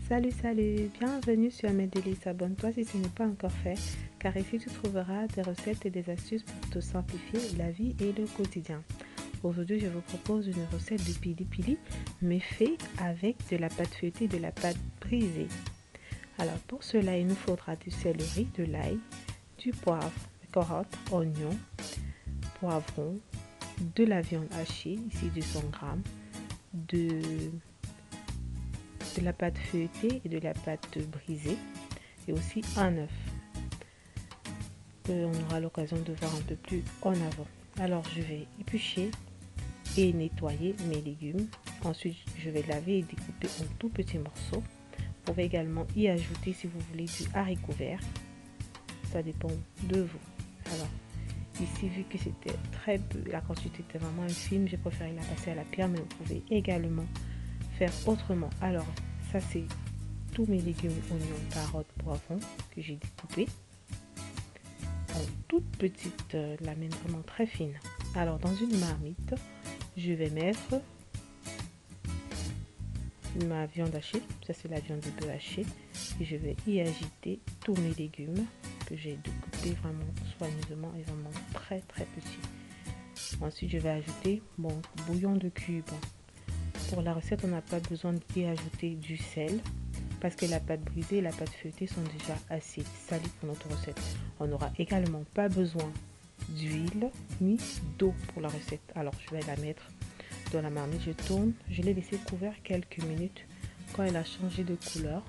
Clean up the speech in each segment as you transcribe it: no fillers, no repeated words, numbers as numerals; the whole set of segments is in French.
Salut, bienvenue sur Mes Délices. Abonne-toi si ce n'est pas encore fait, car ici tu trouveras des recettes et des astuces pour te simplifier la vie et le quotidien. Aujourd'hui, je vous propose une recette de pili pili, mais fait avec de la pâte feuilletée et de la pâte brisée. Alors pour cela, il nous faudra du céleri, de l'ail, du poivre, des carottes, oignons, poivrons, de la viande hachée, ici 200 g, de la pâte feuilletée et de la pâte brisée, et aussi un œuf que on aura l'occasion de voir un peu plus en avant. Alors je vais éplucher et nettoyer mes légumes. Ensuite je vais laver et découper en tout petits morceaux. Vous pouvez également y ajouter, si vous voulez, du haricot vert, ça dépend de vous. Alors ici, vu que c'était très peu, la quantité était vraiment infime, j'ai préféré la passer à la pierre, mais vous pouvez également faire autrement. Alors ça, c'est tous mes légumes, oignons, carottes, poivrons que j'ai découpés en toutes petites lamelles, vraiment très fines. Alors dans une marmite, je vais mettre ma viande hachée, ça c'est la viande de bœuf hachée, et je vais y agiter tous mes légumes que j'ai découpés vraiment soigneusement et vraiment très petits. Ensuite je vais ajouter mon bouillon de cubes. Pour la recette, on n'a pas besoin d'y ajouter du sel parce que la pâte brisée et la pâte feuilletée sont déjà assez salées pour notre recette. On n'aura également pas besoin d'huile ni d'eau pour la recette. Alors je vais la mettre dans la marmite, je tourne, je l'ai laissé couvert quelques minutes. Quand elle a changé de couleur,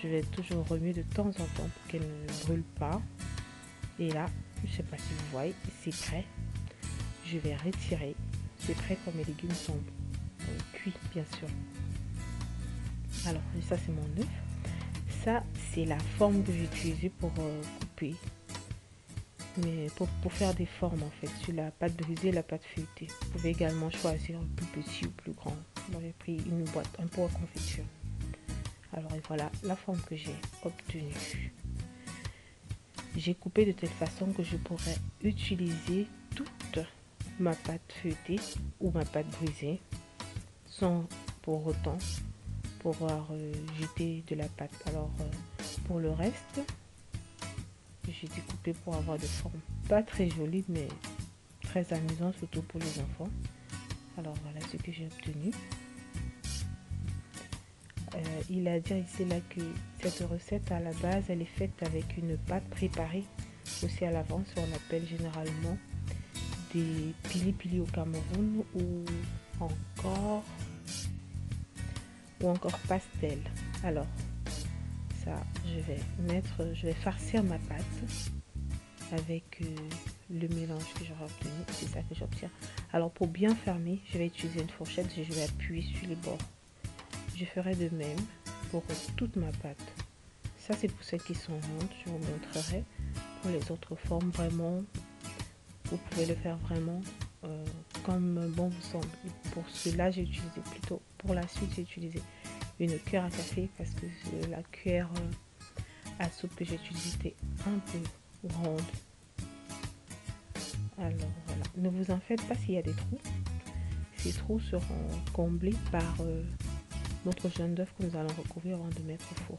je vais toujours remuer de temps en temps pour qu'elle ne brûle pas. Et là, je ne sais pas si vous voyez, c'est prêt. Je vais retirer. C'est prêt quand mes légumes sont cuits, bien sûr. Alors ça c'est mon œuf. Ça c'est la forme que j'ai utilisée pour couper, mais pour faire des formes en fait sur la pâte brisée et la pâte feuilletée. Vous pouvez également choisir plus petit ou plus grand. J'ai pris une boîte, un pot à confiture. Alors et voilà la forme que j'ai obtenue. J'ai coupé de telle façon que je pourrais utiliser toute ma pâte feuilletée ou ma pâte brisée sans pour autant pouvoir jeter de la pâte. Alors pour le reste, j'ai découpé pour avoir des formes pas très jolies mais très amusantes, surtout pour les enfants. Alors voilà ce que j'ai obtenu. Il a dit ici là que cette recette à la base elle est faite avec une pâte préparée aussi à l'avance. On appelle généralement des pili pili au Cameroun ou encore pastel. Alors ça, je vais farcir ma pâte avec le mélange que j'aurai obtenu. C'est ça que j'obtiens. Alors pour bien fermer, je vais utiliser une fourchette et je vais appuyer sur les bords. Je ferai de même pour toute ma pâte. Ça c'est pour celles qui sont rondes, je vous montrerai. Pour les autres formes, vraiment, vous pouvez le faire vraiment comme bon vous semble. Et pour cela, j'ai utilisé plutôt, pour la suite, j'ai utilisé une cuillère à café parce que la cuillère à soupe que j'ai utilisée était un peu ronde. Alors voilà, ne vous en faites pas s'il y a des trous. Ces trous seront comblés par notre jaune d'œuf que nous allons recouvrir avant de mettre au four.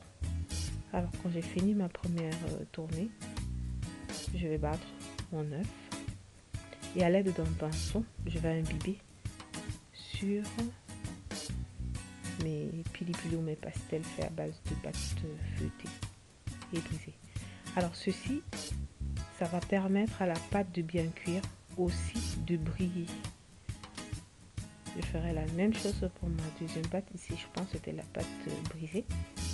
Alors quand j'ai fini ma première tournée, je vais battre mon œuf et à l'aide d'un pinceau, je vais imbiber sur mes pili pili ou mes pastels faits à base de pâte feuilletée et brisée. Alors ceci, ça va permettre à la pâte de bien cuire, aussi de briller. Je ferai la même chose pour ma deuxième pâte. Ici je pense que c'était la pâte brisée.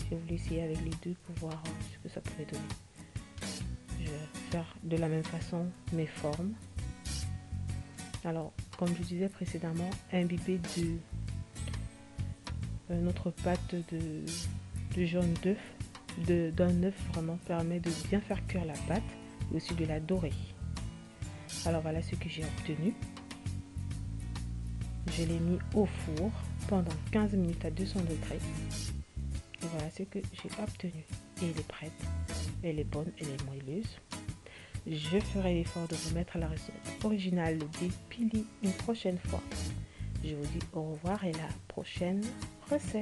J'ai voulu essayer avec les deux pour voir ce que ça pouvait donner. Je vais faire de la même façon mes formes. Alors comme je disais précédemment, imbiber de notre pâte de jaune d'œuf, d'un œuf vraiment permet de bien faire cuire la pâte et aussi de la dorer. Alors voilà ce que j'ai obtenu. Je l'ai mis au four pendant 15 minutes à 200 degrés. Et voilà ce que j'ai obtenu. Et elle est prête. Elle est bonne, elle est moelleuse. Je ferai l'effort de vous mettre la recette originale des pili une prochaine fois. Je vous dis au revoir et la prochaine recette.